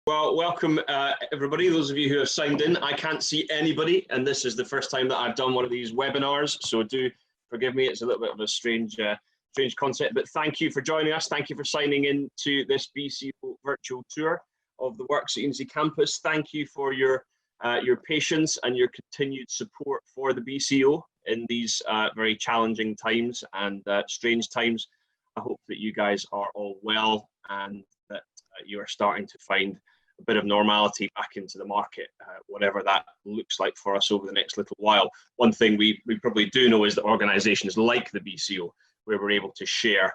Well, welcome everybody, those of you who have signed in. I can't see anybody, and this is the first time that I've done one of these webinars, so do forgive me, it's a little bit of a strange concept, but thank you for joining us. Thank you for signing in to this BCO virtual tour of the works at Unity Campus. Thank you for your patience and your continued support for the BCO in these very challenging times and strange times. I hope that you guys are all well and that you are starting to find a bit of normality back into the market, whatever that looks like for us over the next little while. One thing we probably do know is that organisations like the BCO, where we're able to share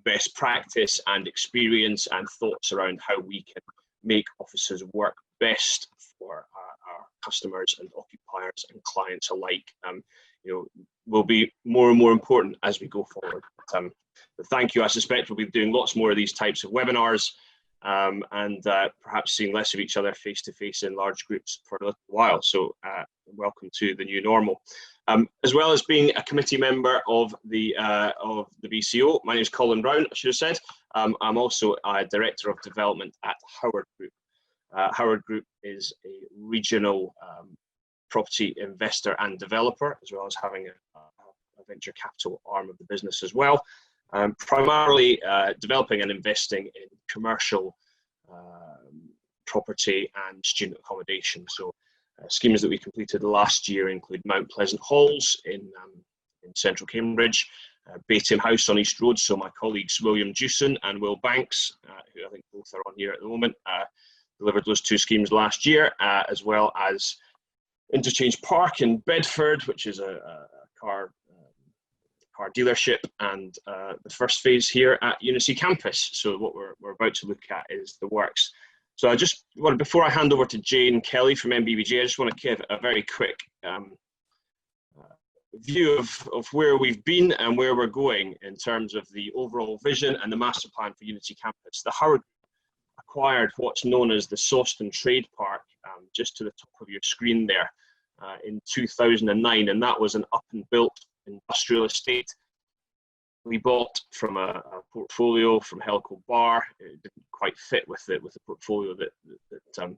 best practice and experience and thoughts around how we can make offices work best for our customers and occupiers and clients alike, will be more and more important as we go forward. But thank you. I suspect we'll be doing lots more of these types of webinars and perhaps seeing less of each other face to face in large groups for a little while. So welcome to the new normal. As well as being a committee member of the BCO, my name is Colin Brown, I should have said. I'm also a Director of Development at Howard Group. Howard Group is a regional property investor and developer, as well as having a venture capital arm of the business as well. Primarily developing and investing in commercial property and student accommodation. So schemes that we completed last year include Mount Pleasant Halls in central Cambridge, Baytham House on East Road. So my colleagues William Jewson and Will Banks, who I think both are on here at the moment, delivered those two schemes last year, as well as Interchange Park in Bedford, which is a car dealership, and the first phase here at Unity Campus. So what we're about to look at is the works. So I just want, before I hand over to Jayne Kelly from NBBJ, I just want to give a very quick view of where we've been and where we're going in terms of the overall vision and the master plan for Unity Campus. The Howard acquired what's known as the SAWSTON Trade Park, just to the top of your screen there, in 2009, and that was an up and built industrial estate. We bought from a portfolio from Helco Bar. It didn't quite fit with the portfolio that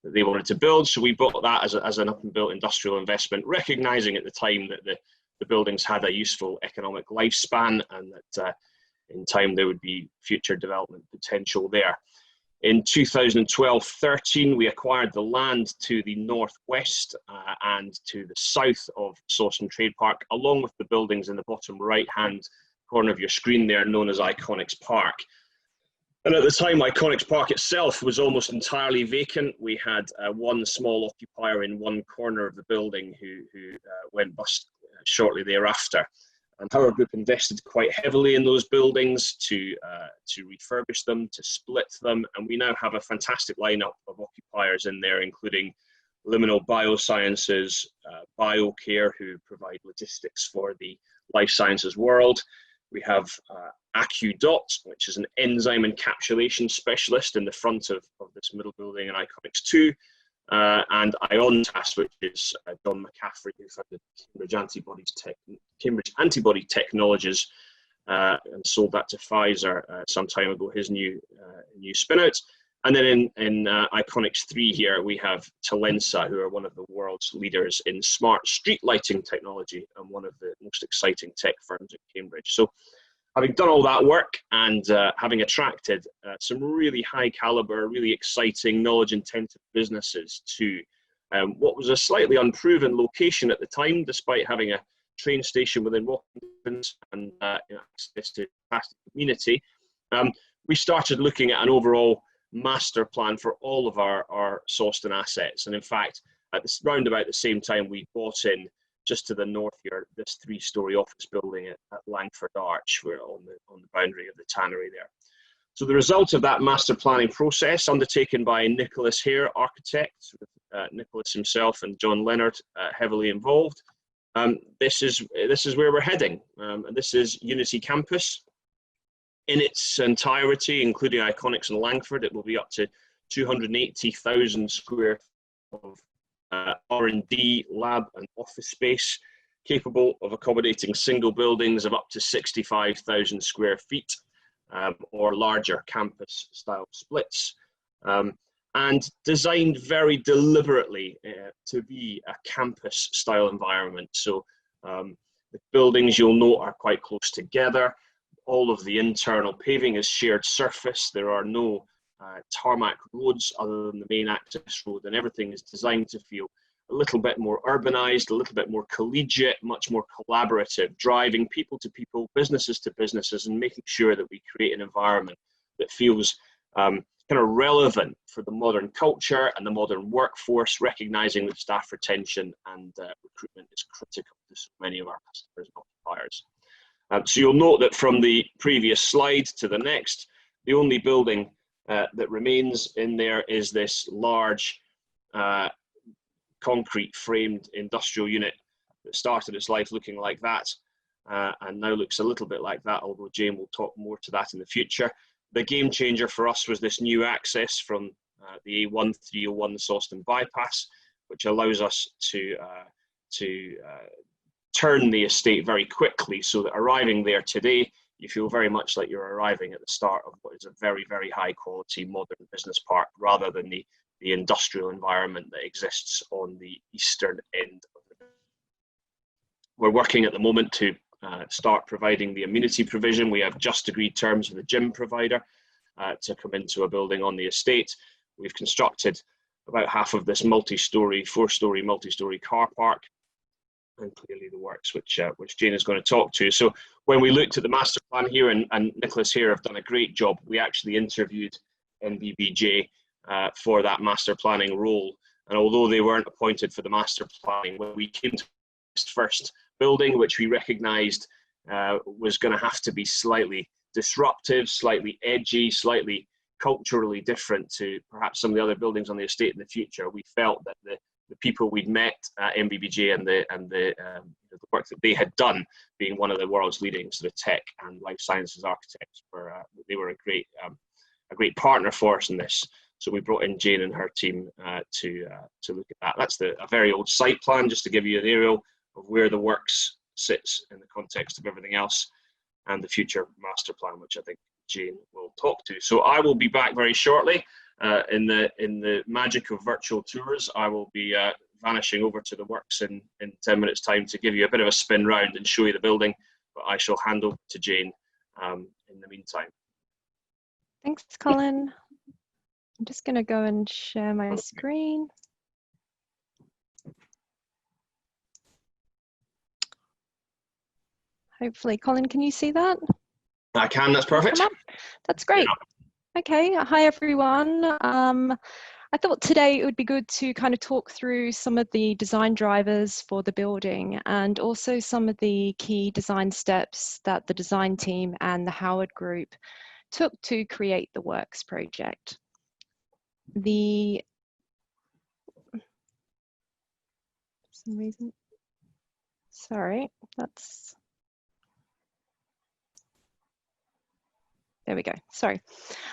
they wanted to build, so we bought that as an up and built industrial investment, recognizing at the time that the buildings had a useful economic lifespan and that in time there would be future development potential there. In 2012-13, we acquired the land to the northwest and to the south of SAWSTON Trade Park, along with the buildings in the bottom right-hand corner of your screen there, known as Iconics Park. And at the time, Iconics Park itself was almost entirely vacant. We had one small occupier in one corner of the building who went bust shortly thereafter. And Howard Group invested quite heavily in those buildings to refurbish them, to split them, and we now have a fantastic lineup of occupiers in there, including Liminal Biosciences, BioCare, who provide logistics for the life sciences world. We have AccuDot, which is an enzyme encapsulation specialist in the front of this middle building in Iconics 2. And Iontas, which is Don McCaffrey, who founded Cambridge Antibody Technologies and sold that to Pfizer some time ago, his new spin-out. And then in Iconics 3 here, we have Talensa, who are one of the world's leaders in smart street lighting technology and one of the most exciting tech firms at Cambridge. So having done all that work and having attracted some really high caliber, really exciting, knowledge-intensive businesses to what was a slightly unproven location at the time, despite having a train station within walking distance and access to vast community, we started looking at an overall master plan for all of our SAWSTON assets. And in fact, at this round about the same time, we bought in just to the north here, this 3-story office building at Langford Arch. We're on the boundary of the tannery there. So the result of that master planning process, undertaken by Nicholas Hare, architect, with Nicholas himself and John Leonard heavily involved, this is where we're heading. And this is Unity Campus in its entirety, including Iconics and Langford. It will be up to 280,000 square of R&D, lab and office space, capable of accommodating single buildings of up to 65,000 square feet or larger campus style splits. and designed very deliberately to be a campus style environment. So the buildings, you'll note, are quite close together. All of the internal paving is shared surface. There are no tarmac roads other than the main access road, and everything is designed to feel a little bit more urbanized, a little bit more collegiate, much more collaborative, driving people to people, businesses to businesses, and making sure that we create an environment that feels kind of relevant for the modern culture and the modern workforce, recognizing that staff retention and recruitment is critical to so many of our customers and occupiers. So you'll note that from the previous slide to the next, the only building that remains in there is this large concrete framed industrial unit that started its life looking like that and now looks a little bit like that, although Jayne will talk more to that in the future. The game changer for us was this new access from the A1301 SAWSTON bypass, which allows us to turn the estate very quickly, so that arriving there today, you feel very much like you're arriving at the start of what is a very, very high quality modern business park, rather than the industrial environment that exists on the eastern end of the building. We're working at the moment to start providing the amenity provision. We have just agreed terms with a gym provider to come into a building on the estate. We've constructed about half of this multi-story, four-story, multi-story car park, and clearly the works which Jayne is going to talk to. So when we looked at the master plan here, and Nicholas here have done a great job, we actually interviewed NBBJ for that master planning role. And although they weren't appointed for the master planning, when we came to this first building, which we recognized was going to have to be slightly disruptive, slightly edgy, slightly culturally different to perhaps some of the other buildings on the estate in the future, we felt that the people we'd met at MBBJ and the work that they had done, being one of the world's leading sort of tech and life sciences architects, they were a great partner for us in this. So we brought in Jayne and her team to look at that. That's a very old site plan, just to give you an aerial of where the works sits in the context of everything else, and the future master plan, which I think Jayne will talk to. So I will be back very shortly. In the magic of virtual tours, I will be vanishing over to the works in 10 minutes time to give you a bit of a spin round and show you the building, but I shall hand over to Jayne in the meantime. Thanks, Colin. I'm just going to go and share my screen. Hopefully, Colin, can you see that? I can, that's perfect. That's great. Yeah. Okay, hi everyone. I thought today it would be good to kind of talk through some of the design drivers for the building, and also some of the key design steps that the design team and the Howard Group took to create the Works project. For some reason, sorry, there we go, sorry.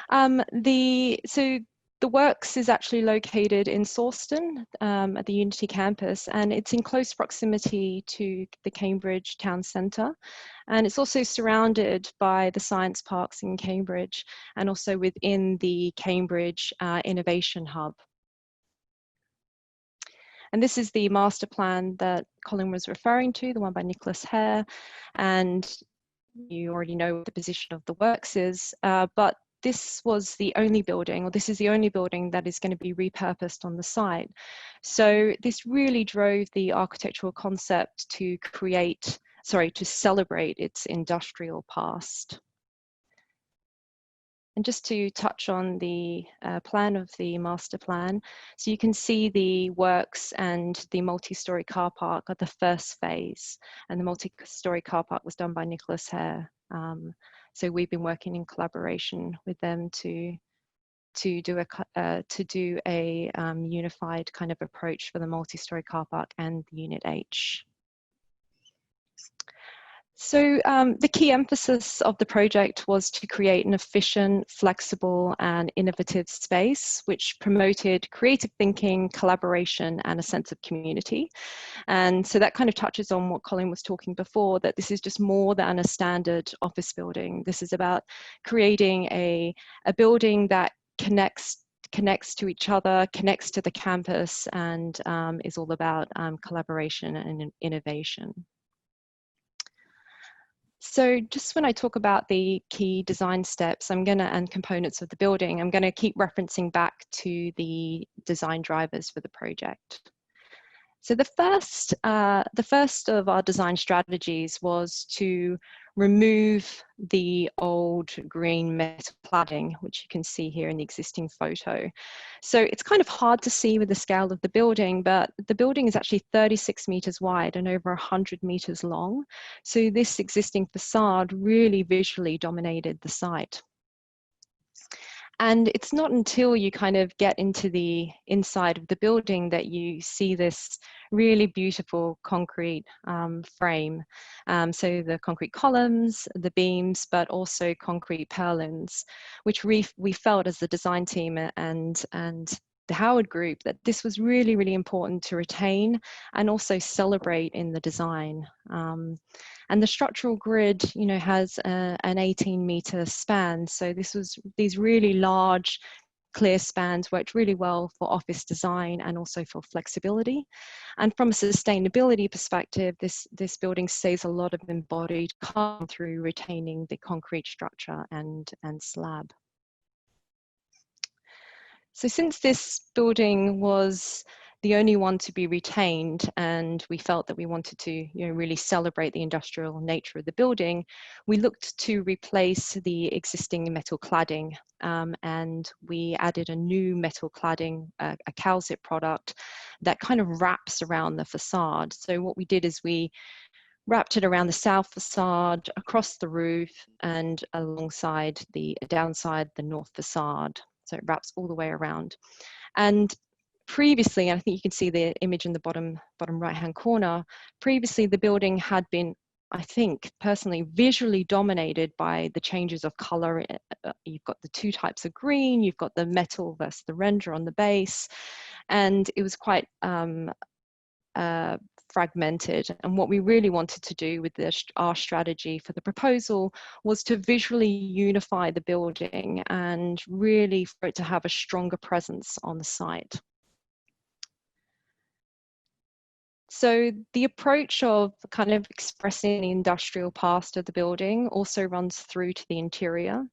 So the Works is actually located in SAWSTON at the Unity campus, and it's in close proximity to the Cambridge town centre. And it's also surrounded by the science parks in Cambridge, and also within the Cambridge Innovation Hub. And this is the master plan that Colin was referring to, the one by Nicholas Hare. And you already know what the position of the Works is, but this was the only building, or this is the only building that is going to be repurposed on the site. So this really drove the architectural concept to celebrate its industrial past. And just to touch on the plan of the master plan, so you can see the Works and the multi-storey car park are the first phase, and the multi-storey car park was done by Nicholas Hare. So we've been working in collaboration with them to do a unified kind of approach for the multi-storey car park and the Unit H. So the key emphasis of the project was to create an efficient, flexible and innovative space which promoted creative thinking, collaboration and a sense of community. And so that kind of touches on what Colin was talking before, that this is just more than a standard office building. This is about creating a building that connects connects to each other, connects to the campus, and is all about collaboration and innovation. So just when I talk about the key design steps, and components of the building, I'm gonna keep referencing back to the design drivers for the project. So the first of our design strategies was to remove the old green metal cladding, which you can see here in the existing photo. So it's kind of hard to see with the scale of the building, but the building is actually 36 meters wide and over 100 meters long. So this existing facade really visually dominated the site. And it's not until you kind of get into the inside of the building that you see this really beautiful concrete frame. So the concrete columns, the beams, but also concrete purlins, which we felt as the design team and the Howard Group that this was really, really important to retain and also celebrate in the design. And the structural grid, you know, has an 18-meter span. So these really large, clear spans worked really well for office design and also for flexibility. And from a sustainability perspective, this building saves a lot of embodied carbon through retaining the concrete structure and slab. So since this building was the only one to be retained, and we felt that we wanted to, you know, really celebrate the industrial nature of the building, we looked to replace the existing metal cladding, and we added a new metal cladding, a calcit product that kind of wraps around the facade. So what we did is we wrapped it around the south facade, across the roof, and alongside the downside, the north facade. So it wraps all the way around. And previously, and I think you can see the image in the bottom right-hand corner, previously the building had been, I think, personally, visually dominated by the changes of color. You've got the two types of green, you've got the metal versus the render on the base, and it was quite fragmented. And what we really wanted to do with our strategy for the proposal was to visually unify the building and really for it to have a stronger presence on the site. So the approach of kind of expressing the industrial past of the building also runs through to the interior.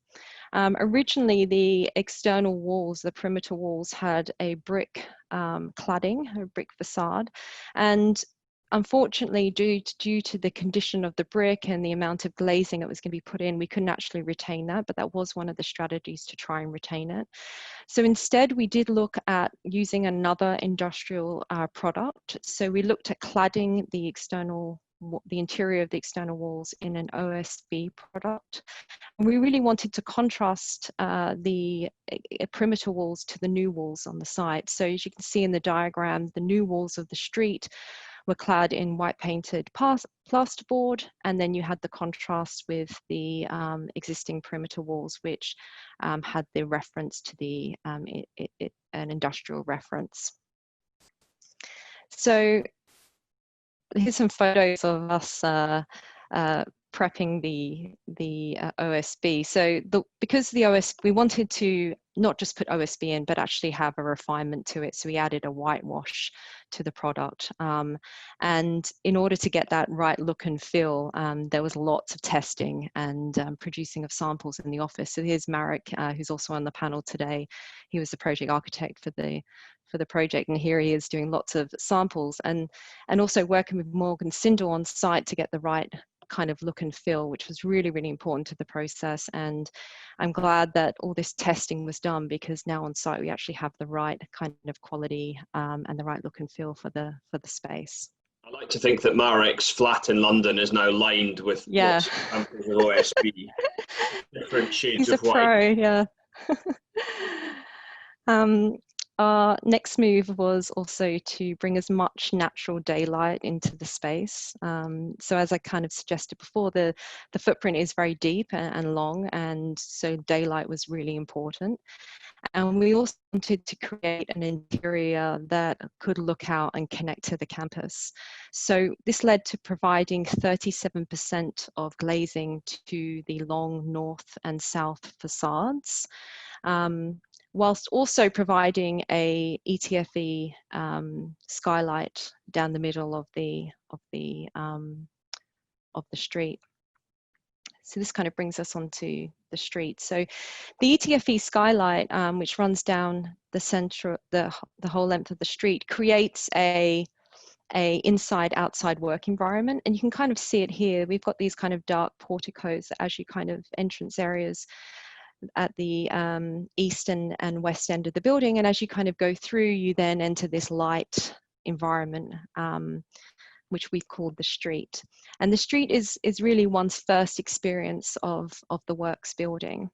Originally, the external walls, the perimeter walls, had a brick cladding, a brick facade, and unfortunately, due to the condition of the brick and the amount of glazing that was going to be put in, we couldn't actually retain that, but that was one of the strategies to try and retain it. So instead, we did look at using another industrial product. So we looked at cladding the interior of the external walls in an OSB product. And we really wanted to contrast the perimeter walls to the new walls on the site. So as you can see in the diagram, the new walls of the street were clad in white painted plasterboard, and then you had the contrast with the existing perimeter walls, which had the reference to the an industrial reference. So here's some photos of us prepping the OSB. So because the OSB, we wanted to not just put OSB in, but actually have a refinement to it. So we added a whitewash to the product. And in order to get that right look and feel, there was lots of testing and producing of samples in the office. So here's Marek, who's also on the panel today. He was the project architect for the project, and here he is doing lots of samples and also working with Morgan Sindel on site to get the right kind of look and feel, which was really, really important to the process. And I'm glad that all this testing was done, because now on site we actually have the right kind of quality and the right look and feel for the space. I like to think that Marek's flat in London is now lined with lots of samples of OSB, different shades of white. Pro, yeah. Our next move was also to bring as much natural daylight into the space. So as I kind of suggested before, the footprint is very deep and long, and so daylight was really important. And we also wanted to create an interior that could look out and connect to the campus. So this led to providing 37% of glazing to the long north and south facades. whilst also providing a ETFE skylight down the middle of the street. So this kind of brings us onto the street. So the ETFE skylight, which runs down the center, the whole length of the street, creates a inside-outside work environment, and you can kind of see it here. We've got these kind of dark porticos as you kind of entrance areas at the east and west end of the building, and as you kind of go through, you then enter this light environment, which we've called the street. And the street is really one's first experience of the works building,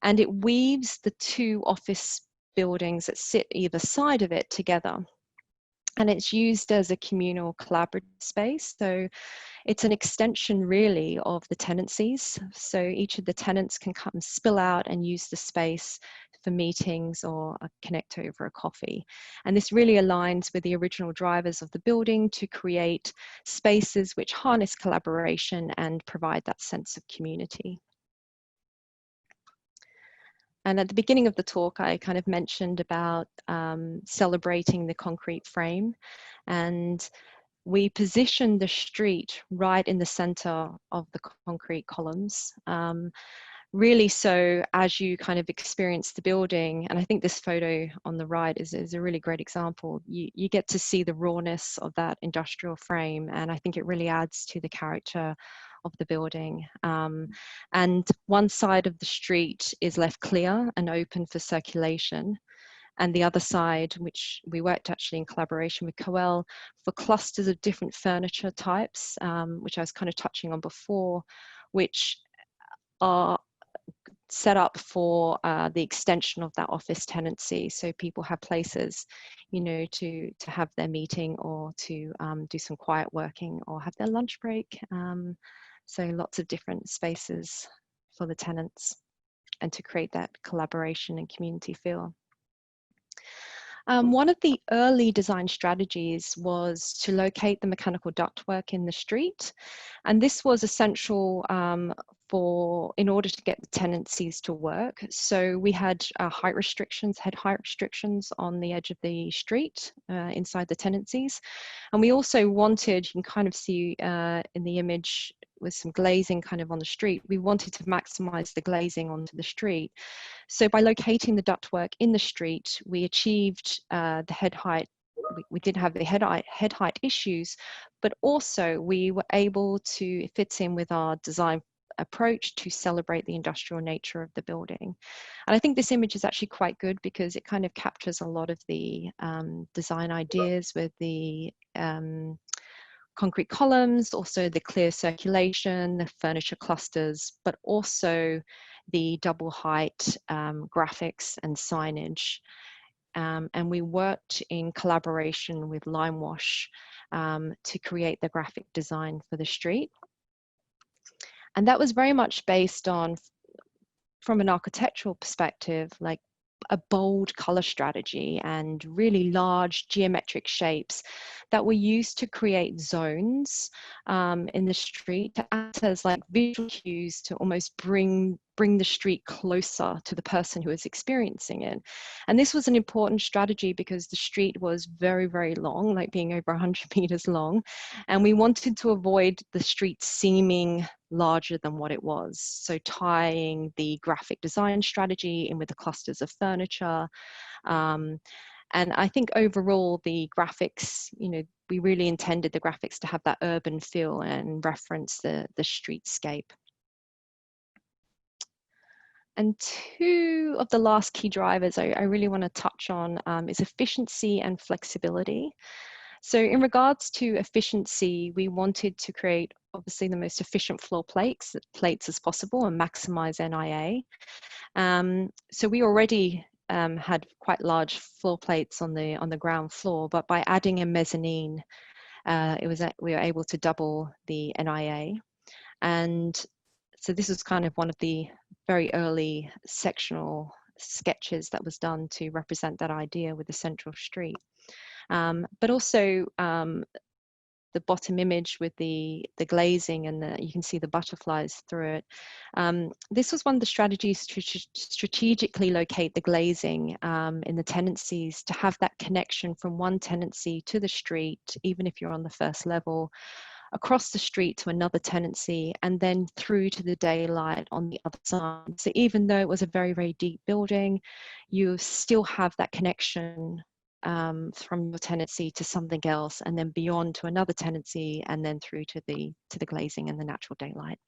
and it weaves the two office buildings that sit either side of it together. And it's used as a communal collaborative space. So it's an extension really of the tenancies. So each of the tenants can come spill out and use the space for meetings or connect over a coffee. And this really aligns with the original drivers of the building to create spaces which harness collaboration and provide that sense of community. And at the beginning of the talk, I kind of mentioned about celebrating the concrete frame, and we positioned the street right in the center of the concrete columns. Really, so as you kind of experience the building, and I think this photo on the right is a really great example, you get to see the rawness of that industrial frame, and I think it really adds to the character of the building. And one side of the street is left clear and open for circulation, and the other side, which we worked actually in collaboration with Coel, for clusters of different furniture types, which I was kind of touching on before, which are set up for the extension of that office tenancy. So people have places, you know, to have their meeting, or to do some quiet working, or have their lunch break. So lots of different spaces for the tenants, and to create that collaboration and community feel. One of the early design strategies was to locate the mechanical ductwork in the street, and this was essential in order to get the tenancies to work. So we had height restrictions on the edge of the street inside the tenancies, and we also wanted, you can kind of see in the image with some glazing kind of on the street, we wanted to maximize the glazing onto the street. So by locating the ductwork in the street, we achieved the head height. We did have the head height issues, but also we were able to fit in with our design approach to celebrate the industrial nature of the building. And I think this image is actually quite good because it kind of captures a lot of the design ideas with the concrete columns, also the clear circulation, the furniture clusters, but also the double height graphics and signage. And we worked in collaboration with Limewash to create the graphic design for the street. And that was very much based on, from an architectural perspective, like a bold color strategy and really large geometric shapes that were used to create zones in the street to act as like visual cues to almost bring the street closer to the person who is experiencing it. And this was an important strategy because the street was very, very long, like being over 100 meters long. And we wanted to avoid the street seeming larger than what it was. So tying the graphic design strategy in with the clusters of furniture. And I think overall the graphics, you know, we really intended the graphics to have that urban feel and reference the streetscape. And two of the last key drivers I really want to touch on is efficiency and flexibility. So in regards to efficiency, we wanted to create obviously the most efficient floor plates as possible and maximize NIA. So we already had quite large floor plates on the ground floor, but by adding a mezzanine, we were able to double the NIA. And so this was kind of one of the very early sectional sketches that was done to represent that idea with the central street. But also bottom image with the glazing, and you can see the butterflies through it. This was one of the strategies to strategically locate the glazing in the tenancies, to have that connection from one tenancy to the street, even if you're on the first level, across the street to another tenancy, and then through to the daylight on the other side. So even though it was a very, very deep building, you still have that connection from your tenancy to something else, and then beyond to another tenancy, and then through to the glazing and the natural daylight.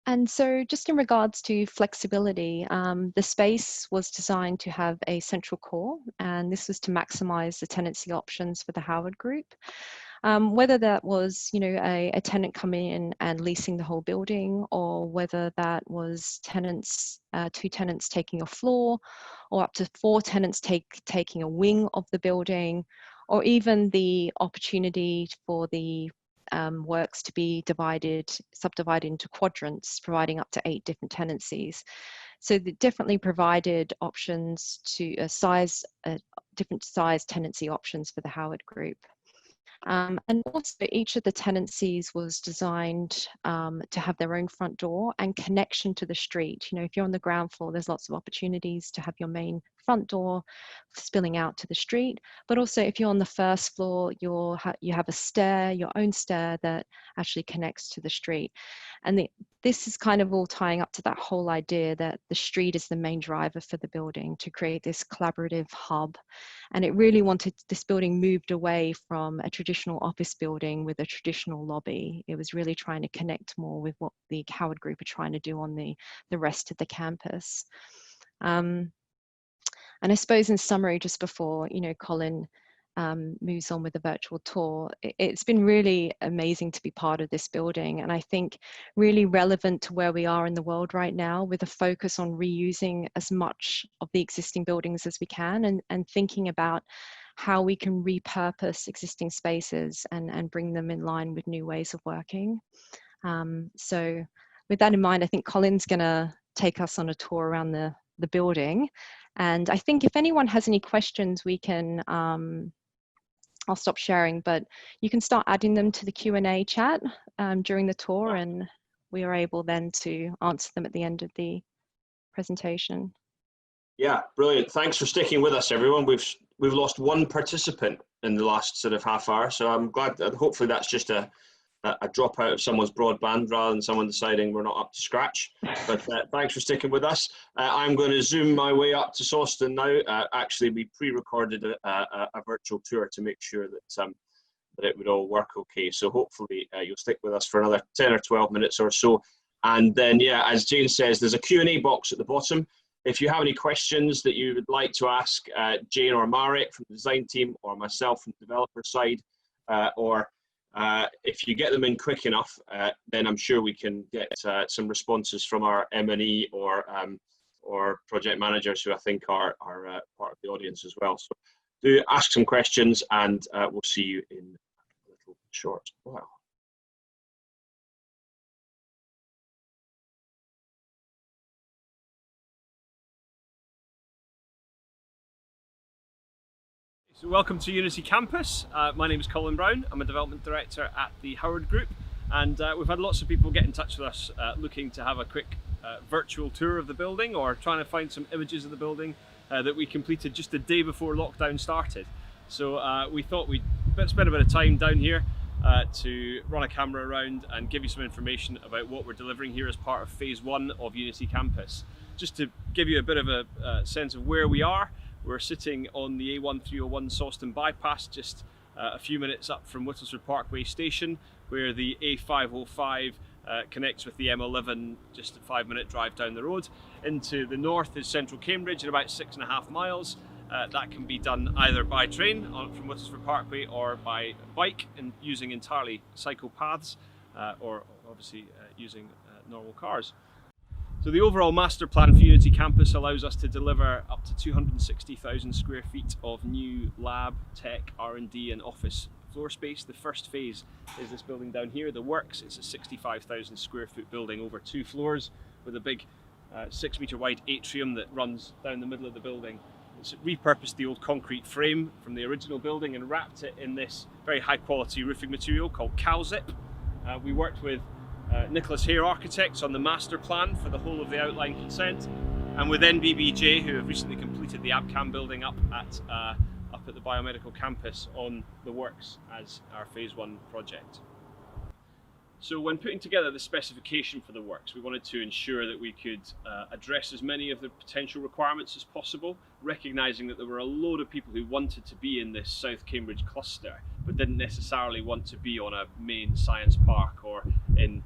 And so just in regards to flexibility, the space was designed to have a central core, and this was to maximize the tenancy options for the Howard Group. Whether that was, you know, a tenant coming in and leasing the whole building, or whether that was tenants, 2 tenants taking a floor, or up to 4 tenants taking a wing of the building, or even the opportunity for the works to be subdivided into quadrants, providing up to 8 different tenancies. So it definitely provided options to different size tenancy options for the Howard Group. And also each of the tenancies was designed to have their own front door and connection to the street. You know, if you're on the ground floor, there's lots of opportunities to have your main front door spilling out to the street. But also if you're on the first floor, you have a stair, your own stair that actually connects to the street. And this is kind of all tying up to that whole idea that the street is the main driver for the building, to create this collaborative hub. And it really wanted this building moved away from a traditional office building with a traditional lobby. It was really trying to connect more with what the Howard Group are trying to do on the rest of the campus. And I suppose in summary, just before, you know, Colin moves on with the virtual tour, it's been really amazing to be part of this building, and I think really relevant to where we are in the world right now, with a focus on reusing as much of the existing buildings as we can, and thinking about how we can repurpose existing spaces and bring them in line with new ways of working. So with that in mind, I think Colin's gonna take us on a tour around the building. And I think if anyone has any questions, we can, I'll stop sharing, but you can start adding them to the Q&A chat during the tour, and we are able then to answer them at the end of the presentation. Yeah, brilliant. Thanks for sticking with us, everyone. We've lost 1 participant in the last sort of half hour, so I'm glad that hopefully that's just a dropout of someone's broadband rather than someone deciding we're not up to scratch. But thanks for sticking with us. I'm going to zoom my way up to SAWSTON now. Actually, we pre-recorded a virtual tour to make sure that it would all work okay. So hopefully you'll stick with us for another 10 or 12 minutes or so. And then, yeah, as Jayne says, there's a Q&A box at the bottom. If you have any questions that you would like to ask Jayne or Marek from the design team, or myself from the developer side, or if you get them in quick enough, then I'm sure we can get some responses from our M&E or project managers, who I think are part of the audience as well. So do ask some questions, and we'll see you in a little short while. So welcome to Unity Campus. My name is Colin Brown. I'm a development director at the Howard Group, and we've had lots of people get in touch with us looking to have a quick virtual tour of the building, or trying to find some images of the building that we completed just the day before lockdown started. So we thought we'd spend a bit of time down here to run a camera around and give you some information about what we're delivering here as part of phase 1 of Unity Campus. Just to give you a bit of a sense of where we are, we're sitting on the A1301 SAWSTON bypass, just a few minutes up from Whittlesford Parkway Station, where the A505 connects with the M11, just a 5-minute drive down the road. Into the north is central Cambridge at about 6.5 miles. That can be done either by train from Whittlesford Parkway, or by bike and using entirely cycle paths, or obviously using normal cars. So the overall master plan for Unity Campus allows us to deliver up to 260,000 square feet of new lab, tech, R&D and office floor space. The first phase is this building down here, the Works. It's a 65,000 square foot building over 2 floors with a big 6-metre wide atrium that runs down the middle of the building It's repurposed the old concrete frame from the original building and wrapped it in this very high quality roofing material called CalZip. We worked with Nicholas Hare Architects on the master plan for the whole of the outline consent, and with NBBJ, who have recently completed the ABCAM building up at the biomedical campus on the works as our phase 1 project. So when putting together the specification for the works, we wanted to ensure that we could address as many of the potential requirements as possible, recognising that there were a load of people who wanted to be in this South Cambridge cluster, but didn't necessarily want to be on a main science park or in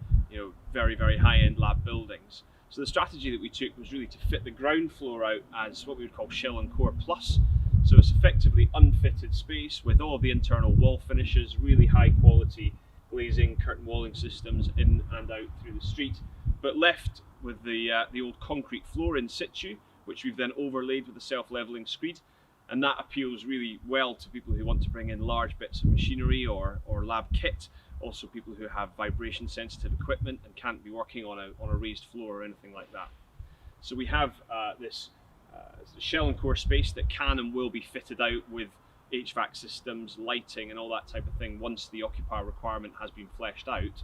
very, very high-end lab buildings. So the strategy that we took was really to fit the ground floor out as what we would call shell and core plus. So it's effectively unfitted space with all of the internal wall finishes, really high quality glazing, curtain walling systems in and out through the street, but left with the old concrete floor in situ, which we've then overlaid with a self-leveling screed, and that appeals really well to people who want to bring in large bits of machinery or lab kit, also people who have vibration sensitive equipment and can't be working on a raised floor or anything like that. So we have this shell and core space that can and will be fitted out with HVAC systems, lighting and all that type of thing once the occupier requirement has been fleshed out,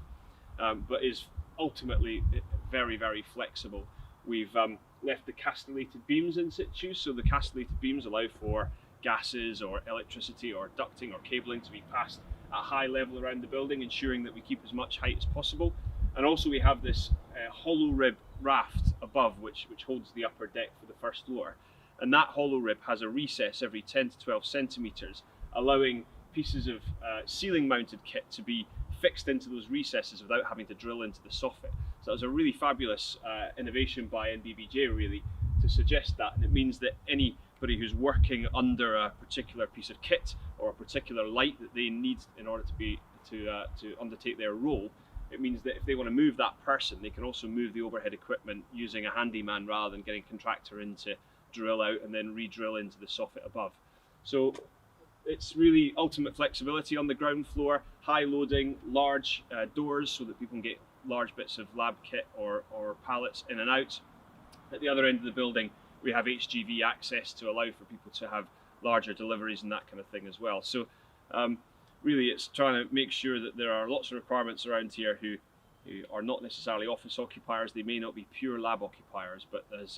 but is ultimately very, very flexible. We've left the castellated beams in situ, so the castellated beams allow for gases or electricity or ducting or cabling to be passed at high level around the building, ensuring that we keep as much height as possible. And also we have this hollow rib raft above which holds the upper deck for the first floor. And that hollow rib has a recess every 10 to 12 centimetres, allowing pieces of ceiling mounted kit to be fixed into those recesses without having to drill into the soffit. So that was a really fabulous innovation by NBBJ really to suggest that, and it means that anybody who's working under a particular piece of kit or a particular light that they need in order to undertake their role, it means that if they want to move that person, they can also move the overhead equipment using a handyman rather than getting a contractor in to drill out and then re-drill into the soffit above. So it's really ultimate flexibility on the ground floor, high loading, large doors so that people can get large bits of lab kit or pallets in and out. At the other end of the building we have HGV access to allow for people to have larger deliveries and that kind of thing as well. So really it's trying to make sure that there are lots of requirements around here who are not necessarily office occupiers. They may not be pure lab occupiers, but there's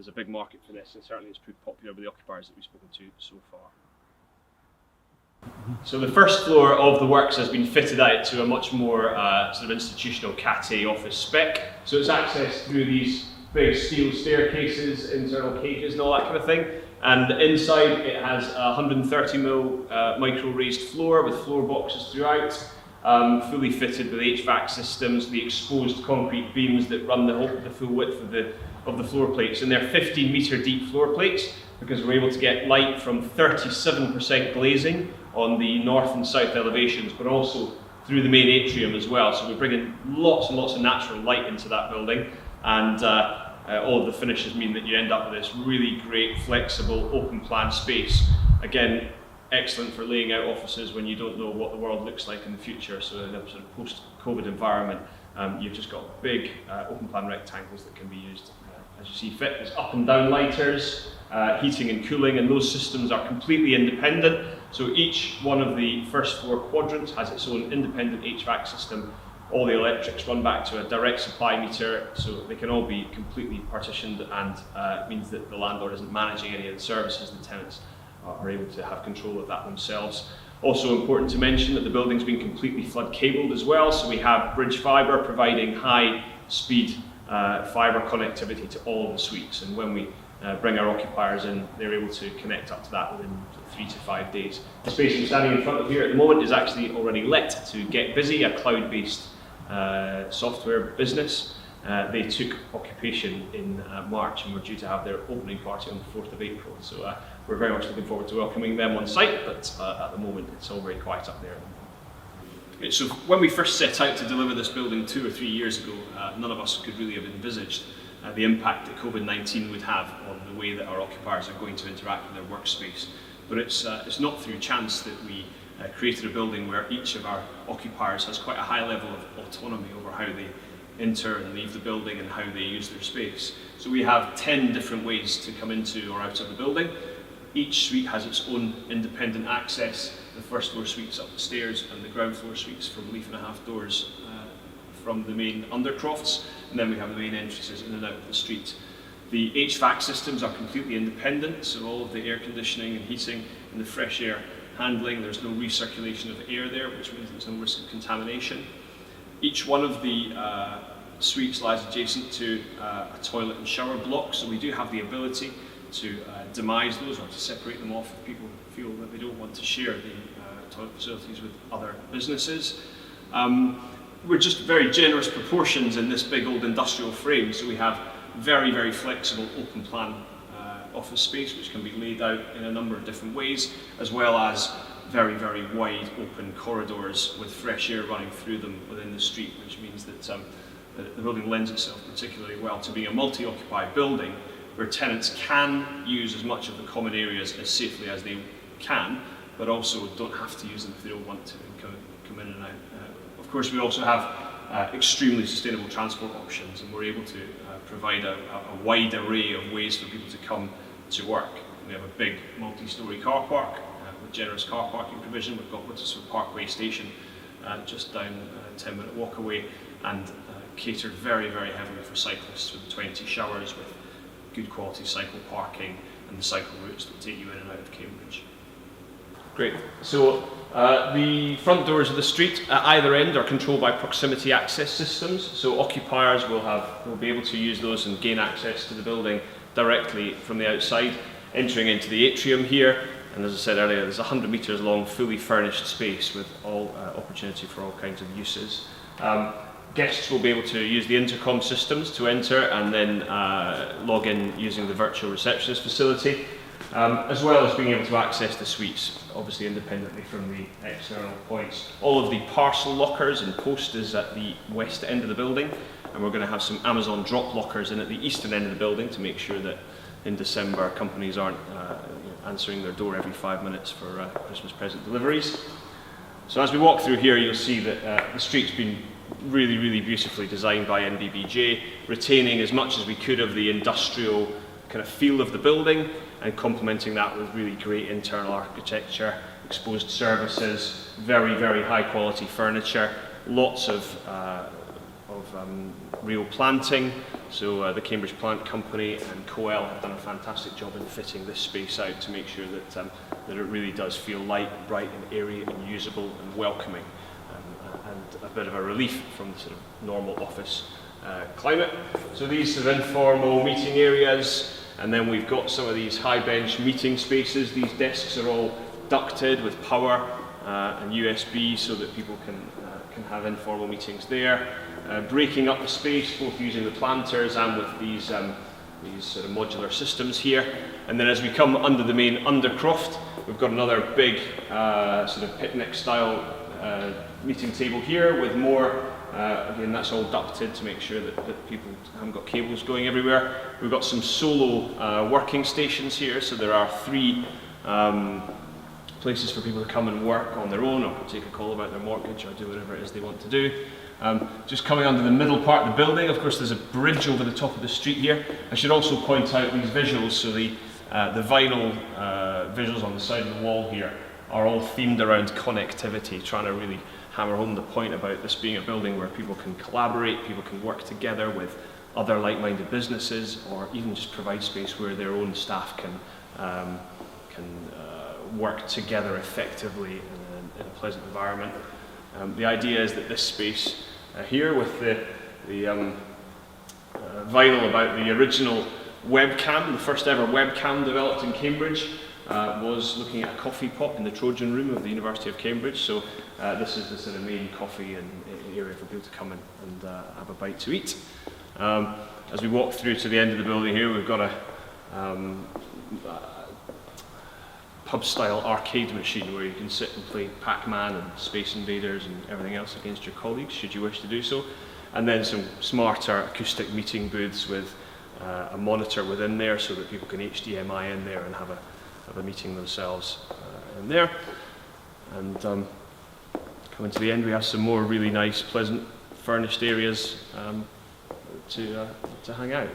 a big market for this, and certainly it's proved popular with the occupiers that we've spoken to so far. So the first floor of the works has been fitted out to a much more sort of institutional Cat A office spec. So it's accessed through these big steel staircases, internal cages and all that kind of thing. And inside it has a 130mm micro raised floor with floor boxes throughout, fully fitted with HVAC systems, the exposed concrete beams that run the full width of the floor plates, and they're 15-metre deep floor plates because we're able to get light from 37% glazing on the north and south elevations, but also through the main atrium as well. So we bring in lots and lots of natural light into that building, and all of the finishes mean that you end up with this really great, flexible, open plan space. Again, excellent for laying out offices when you don't know what the world looks like in the future. So in a sort of post-COVID environment, you've just got big open plan rectangles that can be used as you see fit. There's up and down lighters, heating and cooling, and those systems are completely independent. So each one of the first floor quadrants has its own independent HVAC system. All the electrics run back to a direct supply meter, so they can all be completely partitioned, and it means that the landlord isn't managing any of the services. The tenants are able to have control of that themselves. Also important to mention that the building's been completely flood cabled as well, so we have bridge fibre providing high speed fibre connectivity to all of the suites, and when we bring our occupiers in, they're able to connect up to that within 3 to 5 days. The space I'm standing in front of here at the moment is actually already let to Get Busy, a cloud-based software business. They took occupation in March, and we're due to have their opening party on the 4th of April. So we're very much looking forward to welcoming them on site, but at the moment it's all very quiet up there. Okay, so when we first set out to deliver this building 2 or 3 years ago, none of us could really have envisaged the impact that COVID-19 would have on the way that our occupiers are going to interact with their workspace. But it's not through chance that we created a building where each of our occupiers has quite a high level of autonomy over how they enter and leave the building and how they use their space. So we have 10 different ways to come into or out of the building. Each suite has its own independent access. The first floor suite's up the stairs, and the ground floor suite's from leaf and a half doors from the main undercrofts, and then we have the main entrances in and out of the street. The HVAC systems are completely independent, so all of the air conditioning and heating and the fresh air handling, there's no recirculation of air there, which means there's no risk of contamination. Each one of the suites lies adjacent to a toilet and shower block, so we do have the ability to demise those or to separate them off if people feel that they don't want to share the toilet facilities with other businesses. We're just very generous proportions in this big old industrial frame, so we have very, very flexible open plan office space which can be laid out in a number of different ways, as well as very, very wide open corridors with fresh air running through them within the street, which means that the building lends itself particularly well to being a multi-occupied building where tenants can use as much of the common areas as safely as they can, but also don't have to use them if they don't want to and come in and out. Of course, we also have extremely sustainable transport options, and we're able to provide a wide array of ways for people to come to work. We have a big multi-storey car park with generous car parking provision. We've got Woodsford Parkway Station just down a 10-minute walk away, and catered very, very heavily for cyclists with 20 showers with good quality cycle parking and the cycle routes that take you in and out of Cambridge. Great. So the front doors of the street at either end are controlled by proximity access systems. So occupiers will be able to use those and gain access to the building directly from the outside, entering into the atrium here. And as I said earlier, there's 100 metres long, fully furnished space with all opportunity for all kinds of uses. Guests will be able to use the intercom systems to enter and then log in using the virtual receptionist facility, as well as being able to access the suites, obviously independently from the external points. All of the parcel lockers and post is at the west end of the building, and we're going to have some Amazon drop lockers in at the eastern end of the building to make sure that in December companies aren't answering their door every 5 minutes for Christmas present deliveries. So as we walk through here, you'll see that the street's been really, really beautifully designed by NBBJ, retaining as much as we could of the industrial kind of feel of the building and complementing that with really great internal architecture, exposed services, very, very high quality furniture, lots of real planting. So the Cambridge Plant Company and COEL have done a fantastic job in fitting this space out to make sure that, that it really does feel light, bright and airy and usable and welcoming. And a bit of a relief from the sort of normal office climate. So these sort of informal meeting areas, and then we've got some of these high bench meeting spaces. These desks are all ducted with power and USB so that people can have informal meetings there. Breaking up the space, both using the planters and with these sort of modular systems here. And then as we come under the main undercroft, we've got another big sort of picnic style meeting table here with more, again that's all ducted to make sure that people haven't got cables going everywhere. We've got some solo working stations here, so there are 3 places for people to come and work on their own or take a call about their mortgage or do whatever it is they want to do. Just coming under the middle part of the building, of course there's a bridge over the top of the street here. I should also point out these visuals, so the vinyl visuals on the side of the wall here are all themed around connectivity, trying to really hammer home the point about this being a building where people can collaborate, people can work together with other like-minded businesses, or even just provide space where their own staff can work together effectively in a pleasant environment. The idea is that this space here with the vinyl about the original webcam, the first ever webcam developed in Cambridge, was looking at a coffee pot in the Trojan room of the University of Cambridge. So this is the sort of main coffee and area for people to come in and have a bite to eat. As we walk through to the end of the building here, we've got a pub-style arcade machine where you can sit and play Pac-Man and Space Invaders and everything else against your colleagues, should you wish to do so. And then some smarter acoustic meeting booths with a monitor within there so that people can HDMI in there and have a meeting themselves in there. And coming to the end, we have some more really nice, pleasant, furnished areas to hang out.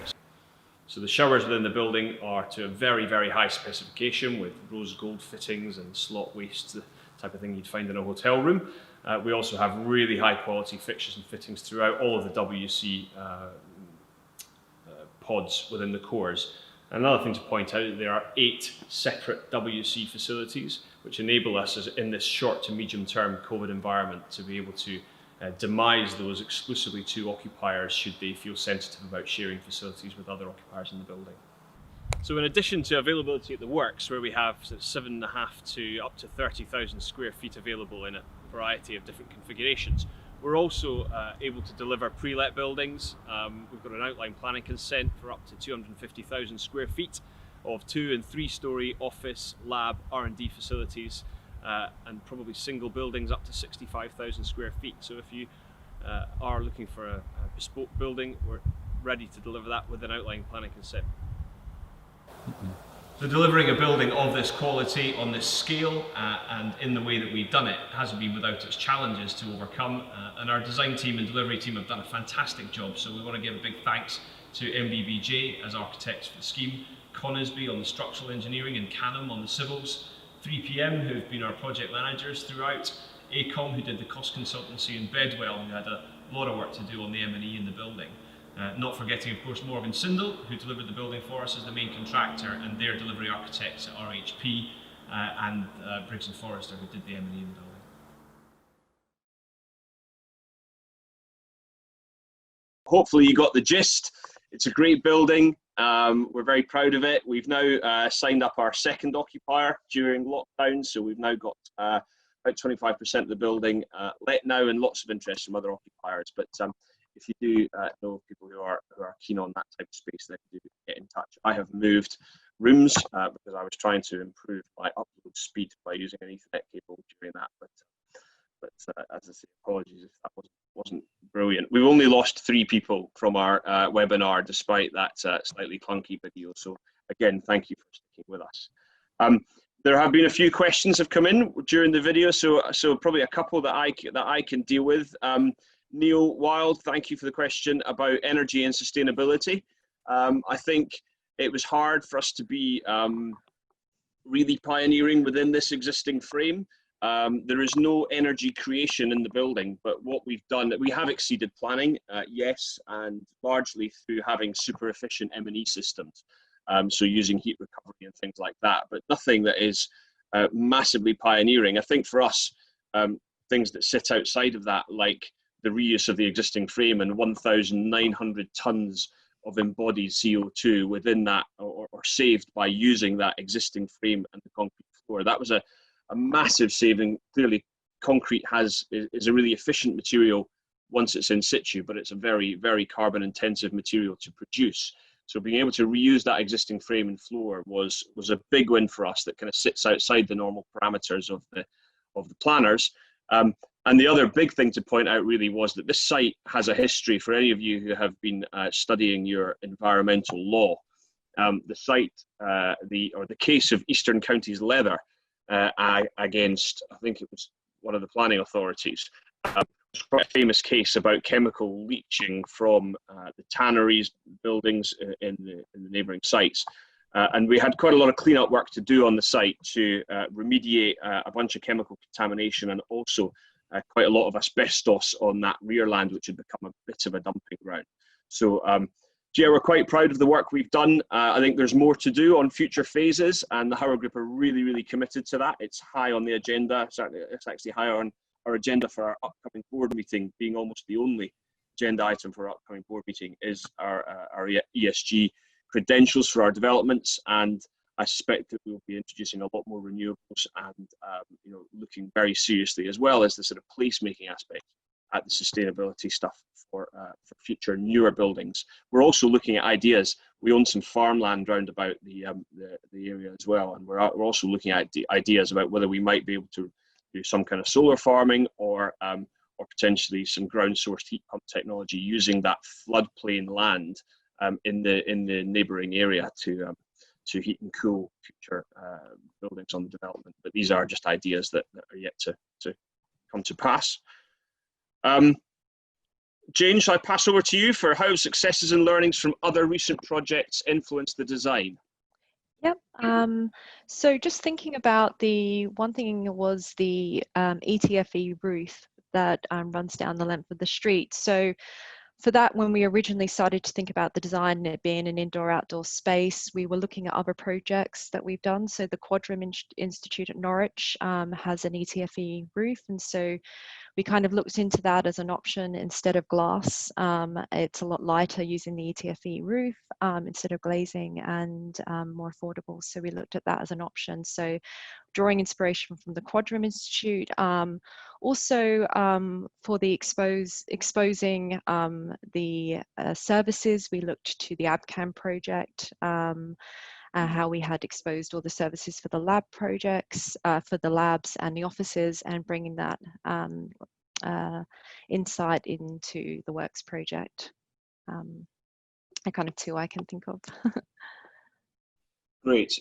So the showers within the building are to a very, very high specification with rose gold fittings and slot waists, the type of thing you'd find in a hotel room. We also have really high quality fixtures and fittings throughout all of the WC pods within the cores. Another thing to point out, there are 8 separate WC facilities which enable us in this short to medium term COVID environment to be able to demise those exclusively to occupiers should they feel sensitive about sharing facilities with other occupiers in the building. So in addition to availability at the works, where we have 7.5 to up to 30,000 square feet available in a variety of different configurations, we're also able to deliver pre-let buildings. We've got an outline planning consent for up to 250,000 square feet of 2- and 3-story office, lab, R&D facilities, and probably single buildings up to 65,000 square feet. So if you are looking for a bespoke building, we're ready to deliver that with an outline planning consent. So delivering a building of this quality, on this scale, and in the way that we've done it, hasn't been without its challenges to overcome. And our design team and delivery team have done a fantastic job. So we want to give a big thanks to NBBJ as architects for the scheme, Conisbee on the structural engineering, and Canham on the civils, 3PM who've been our project managers throughout, ACOM who did the cost consultancy, and Bedwell who had a lot of work to do on the M&E in the building. Not forgetting, of course, Morgan Sindel, who delivered the building for us as the main contractor, and their delivery architects at RHP, and Briggs & Forrester, who did the M&E in the building. Hopefully you got the gist. It's a great building. We're very proud of it. We've now signed up our second occupier during lockdown, so we've now got about 25% of the building let now, and lots of interest from other occupiers. But if you do know people who are keen on that type of space, then do get in touch. I have moved rooms because I was trying to improve my upload speed by using an Ethernet cable during that. But as I say, apologies if that wasn't brilliant. We've only lost 3 people from our webinar, despite that slightly clunky video. So again, thank you for sticking with us. There have been a few questions have come in during the video, so probably a couple that I can deal with. Neil Wild, thank you for the question about energy and sustainability. I think it was hard for us to be really pioneering within this existing frame. There is no energy creation in the building, but what we've done, we have exceeded planning, yes, and largely through having super efficient M&E systems. So using heat recovery and things like that, but nothing that is massively pioneering. I think for us, things that sit outside of that, like the reuse of the existing frame and 1,900 tons of embodied CO2 within that, or saved by using that existing frame and the concrete floor. That was a massive saving. Clearly, concrete is a really efficient material once it's in situ, but it's a very, very carbon intensive material to produce. So being able to reuse that existing frame and floor was a big win for us that kind of sits outside the normal parameters of the planners. And the other big thing to point out really was that this site has a history. For any of you who have been studying your environmental law, the site, the case of Eastern Counties Leather against, I think it was one of the planning authorities, was quite a famous case about chemical leaching from the tanneries buildings in the neighbouring sites. And we had quite a lot of cleanup work to do on the site to remediate a bunch of chemical contamination, and also quite a lot of asbestos on that rear land, which had become a bit of a dumping ground. So yeah, we're quite proud of the work we've done. I think there's more to do on future phases, and the Howard Group are really, really committed to that. It's high on the agenda. It's actually high on our agenda for our upcoming board meeting, being almost the only agenda item for our upcoming board meeting is our ESG credentials for our developments. And I suspect that we'll be introducing a lot more renewables and looking very seriously, as well as the sort of placemaking aspect, at the sustainability stuff for future newer buildings. We're also looking at ideas. We own some farmland round about the area as well, and we're also looking at the ideas about whether we might be able to do some kind of solar farming or potentially some ground sourced heat pump technology using that floodplain land in the neighbouring area to heat and cool future buildings on the development. But these are just ideas that are yet to come to pass. Jayne, shall I pass over to you for how successes and learnings from other recent projects influence the design? Yep. So just thinking about the one thing was the ETFE roof that runs down the length of the street. So for that, when we originally started to think about the design and it being an indoor-outdoor space, we were looking at other projects that we've done. So the Quadram Institute at Norwich has an ETFE roof, and so we kind of looked into that as an option instead of glass. It's a lot lighter using the ETFE roof instead of glazing, and more affordable. So we looked at that as an option. So drawing inspiration from the Quadram Institute. Also for the exposing the services, we looked to the ABCAM project, how we had exposed all the services for the lab projects, for the labs and the offices, and bringing that insight into the Works project. Are kind of two I can think of. Great.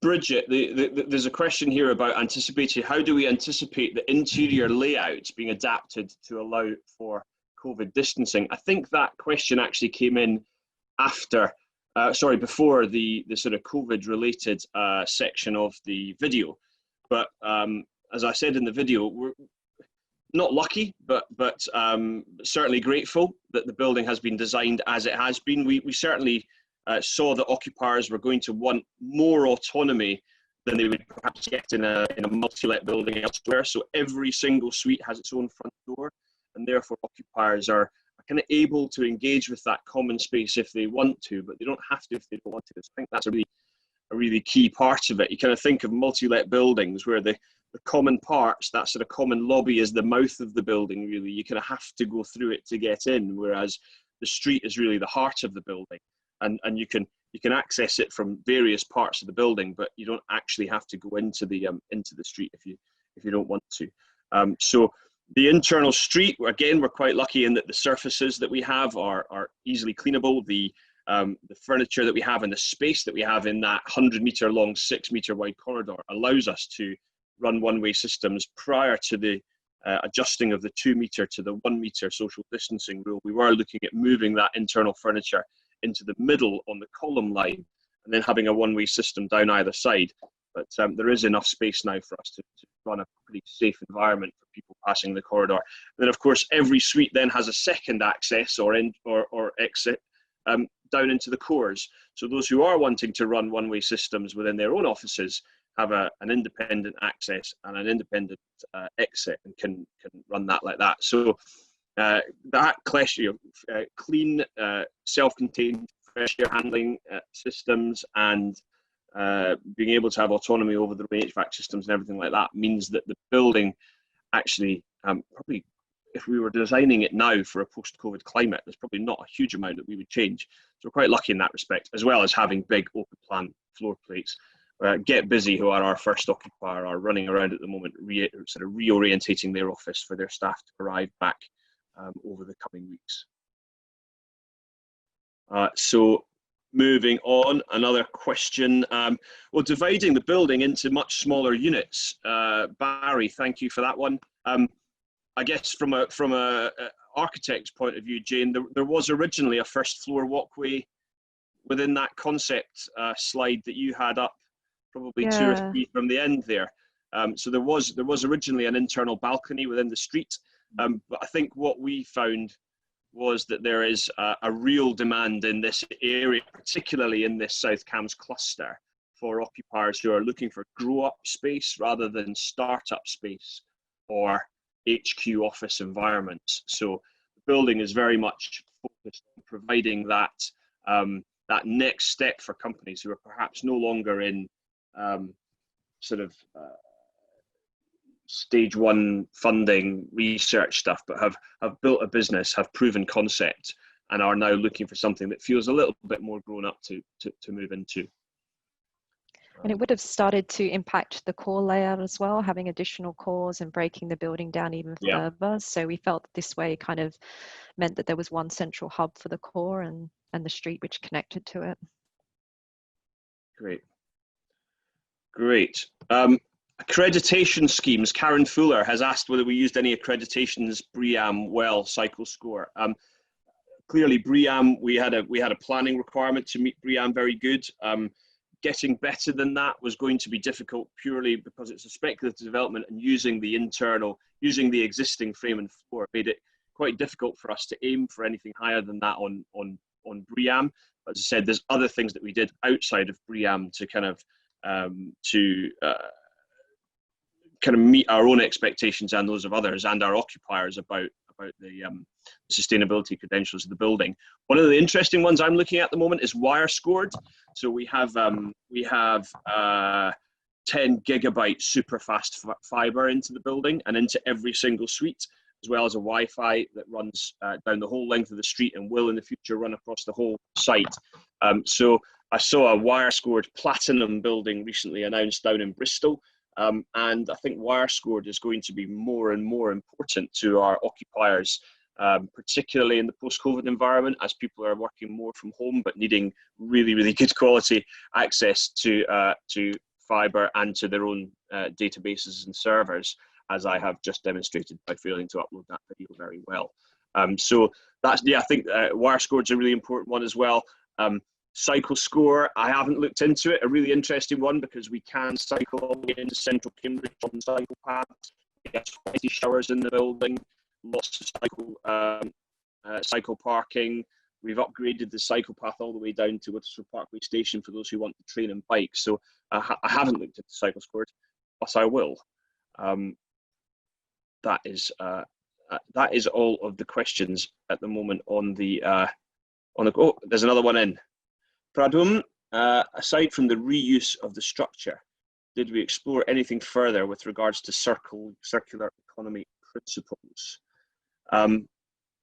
Bridget, there's a question here about anticipating. How do we anticipate the interior layouts being adapted to allow for COVID distancing? I think that question actually came in after, before the sort of COVID-related section of the video. But as I said in the video, we're not lucky, but certainly grateful that the building has been designed as it has been. We certainly saw that occupiers were going to want more autonomy than they would perhaps get in a multi-let building elsewhere. So every single suite has its own front door, and therefore occupiers are kind of able to engage with that common space if they want to, but they don't have to if they don't want to. So I think that's a really key part of it. You kind of think of multi-let buildings where the common parts, that sort of common lobby is the mouth of the building, really. You kind of have to go through it to get in, whereas the street is really the heart of the building. And you can access it from various parts of the building, but you don't actually have to go into the street if you don't want to. So the internal street, again, we're quite lucky in that the surfaces that we have are easily cleanable. The furniture that we have and the space that we have in that 100-meter long, 6-meter wide corridor allows us to run one-way systems prior to the adjusting of the 2-meter to the 1-meter social distancing rule. We were looking at moving that internal furniture into the middle on the column line and then having a one-way system down either side. But there is enough space now for us to run a pretty safe environment for people passing the corridor. And then, of course, every suite then has a second access or exit down into the cores. So those who are wanting to run one-way systems within their own offices have an independent access and an independent exit and can run that like that. So that question, clean, self-contained fresh air handling systems and being able to have autonomy over the HVAC systems and everything like that means that the building actually probably, if we were designing it now for a post-COVID climate, there's probably not a huge amount that we would change. So we're quite lucky in that respect, as well as having big open plan floor plates. Get Busy, who are our first occupier, are running around at the moment, sort of reorientating their office for their staff to arrive back over the coming weeks. So moving on, another question. Well, dividing the building into much smaller units. Barry, thank you for that one. I guess from a architect's point of view, Jayne, there was originally a first floor walkway within that concept slide that you had up, probably 2 or 3 from the end there. So there was originally an internal balcony within the street, but I think what we found was that there is a real demand in this area, particularly in this South Cambs cluster, for occupiers who are looking for grow-up space rather than start-up space or HQ office environments. So the building is very much focused on providing that that next step for companies who are perhaps no longer in stage 1 funding research stuff, but have built a business, have proven concept, and are now looking for something that feels a little bit more grown up to move into. And it would have started to impact the core layout as well, having additional cores and breaking the building down even further. So we felt that this way kind of meant that there was one central hub for the core and the street which connected to it. Great. Accreditation schemes. Karen Fuller has asked whether we used any accreditations, BREEAM, WELL, Cycle Score. Clearly, BREEAM, we had a planning requirement to meet BREEAM very good. Getting better than that was going to be difficult purely because it's a speculative development, and using the existing frame and floor made it quite difficult for us to aim for anything higher than that on BREEAM. But as I said, there's other things that we did outside of BREEAM to kind of meet our own expectations and those of others and our occupiers about the sustainability credentials of the building. One of the interesting ones I'm looking at the moment is wire scored. So we have 10 gigabyte super fast fiber into the building and into every single suite, as well as a Wi-Fi that runs down the whole length of the street and will in the future run across the whole site. So I saw a wire scored platinum building recently announced down in Bristol. And I think wire scored is going to be more and more important to our occupiers, particularly in the post-COVID environment, as people are working more from home but needing really, really good quality access to fibre and to their own databases and servers, as I have just demonstrated by failing to upload that video very well. So that's, yeah, I think wire scored is a really important one as well. Cycle score, I haven't looked into it. A really interesting one, because we can cycle all the way into central Cambridge on cycle paths. We have 20 showers in the building, lots of cycle parking. We've upgraded the cycle path all the way down to Whistle Parkway Station for those who want to train and bike. So I haven't looked at the cycle score, but I will. That is all of the questions at the moment on the oh, there's another one in. Pradum, aside from the reuse of the structure, did we explore anything further with regards to circular economy principles?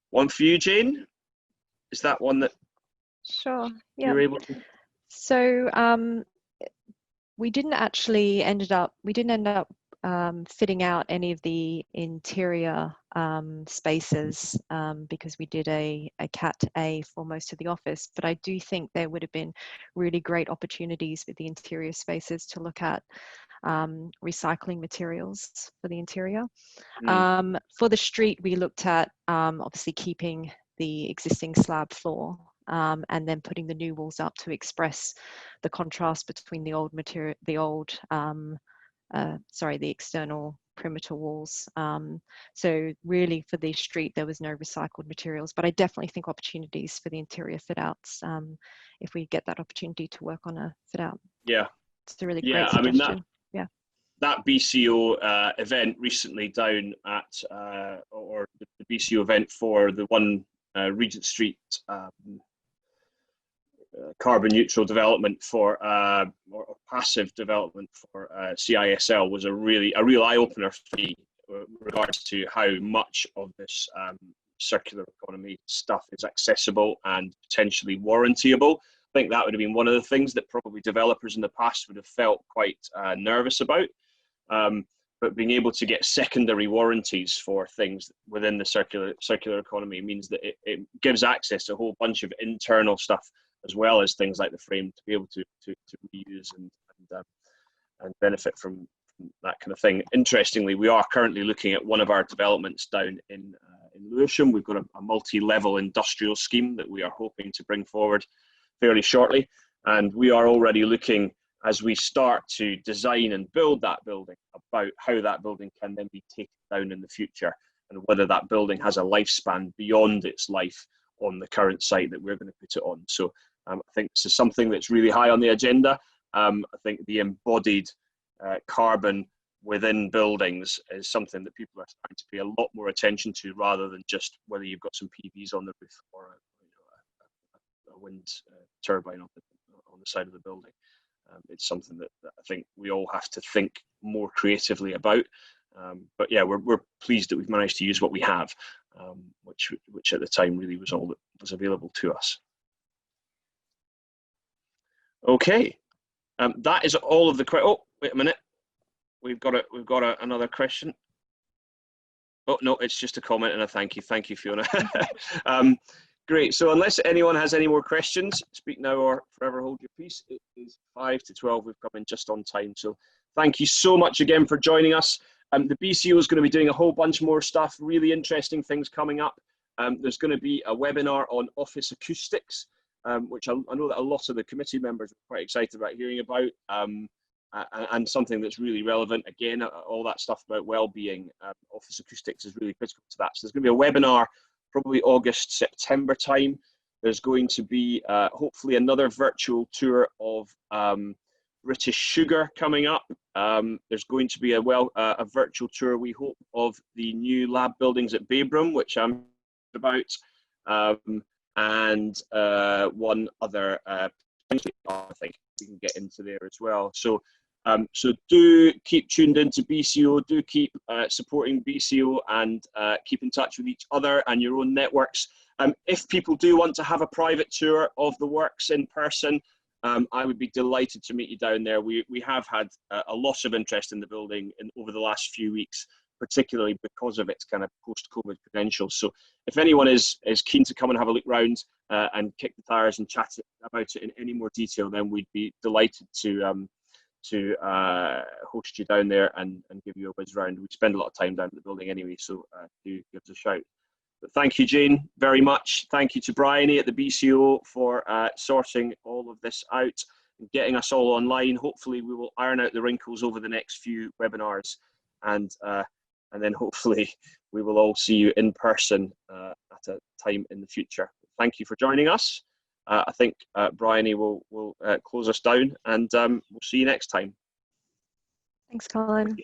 One for you, Jayne. Is that one that Sure, yeah. you're able to? So we didn't end up fitting out any of the interior spaces because we did a Cat A for most of the office, but I do think there would have been really great opportunities with the interior spaces to look at recycling materials for the interior. For the street, we looked at obviously keeping the existing slab floor and then putting the new walls up to express the contrast between the old material, the external perimeter walls. So really for the street, there was no recycled materials, but I definitely think opportunities for the interior fit outs if we get that opportunity to work on a fit out. Yeah. It's a really great suggestion. I mean, that BCO event recently down at, or the BCO event for the one Regent Street carbon neutral development for or passive development for CISL was a real eye-opener for me with regards to how much of this circular economy stuff is accessible and potentially warrantyable. I think that would have been one of the things that probably developers in the past would have felt quite nervous about. But being able to get secondary warranties for things within the circular economy means that it gives access to a whole bunch of internal stuff, as well as things like the frame, to be able to reuse and benefit from that kind of thing. Interestingly, we are currently looking at one of our developments down in Lewisham. We've got a multi-level industrial scheme that we are hoping to bring forward fairly shortly, and we are already looking, as we start to design and build that building, about how that building can then be taken down in the future, and whether that building has a lifespan beyond its life on the current site that we're going to put it on. So I think this is something that's really high on the agenda. I think the embodied carbon within buildings is something that people are starting to pay a lot more attention to, rather than just whether you've got some PVs on the roof or a wind turbine on the side of the building. It's something that I think we all have to think more creatively about. But yeah, we're pleased that we've managed to use what we have, which at the time really was all that was available to us. Okay, that is all of the questions. Oh, wait a minute, we've got another question. Oh no, it's just a comment and a thank you. Thank you, Fiona. Great. So unless anyone has any more questions, speak now or forever hold your peace. It is 5 to 12. We've come in just on time. So Thank you so much again for joining us. The BCO is going to be doing a whole bunch more stuff, really interesting things coming up. There's going to be a webinar on office acoustics, which I know that a lot of the committee members are quite excited about hearing about, and something that's really relevant. Again, all that stuff about well-being, office acoustics is really critical to that. So there's going to be a webinar probably August, September time. There's going to be hopefully another virtual tour of British Sugar coming up. There's going to be a virtual tour, we hope, of the new lab buildings at Baybroom, which I'm about, and one other I think we can get into there as well. So do keep tuned into BCO, do keep supporting BCO, and keep in touch with each other and your own networks. If people do want to have a private tour of the works in person, I would be delighted to meet you down there. We have had a lot of interest in the building over the last few weeks, particularly because of its kind of post-COVID credentials. So if anyone is keen to come and have a look round and kick the tires and chat about it in any more detail, then we'd be delighted to host you down there and give you a whiz round. We spend a lot of time down at the building anyway, so do give us a shout. But thank you, Jayne, very much. Thank you to Bryony at the BCO for sorting all of this out and getting us all online. Hopefully we will iron out the wrinkles over the next few webinars, and then hopefully we will all see you in person at a time in the future. Thank you for joining us. I think Bryony will close us down, and we'll see you next time. Thanks, Colin.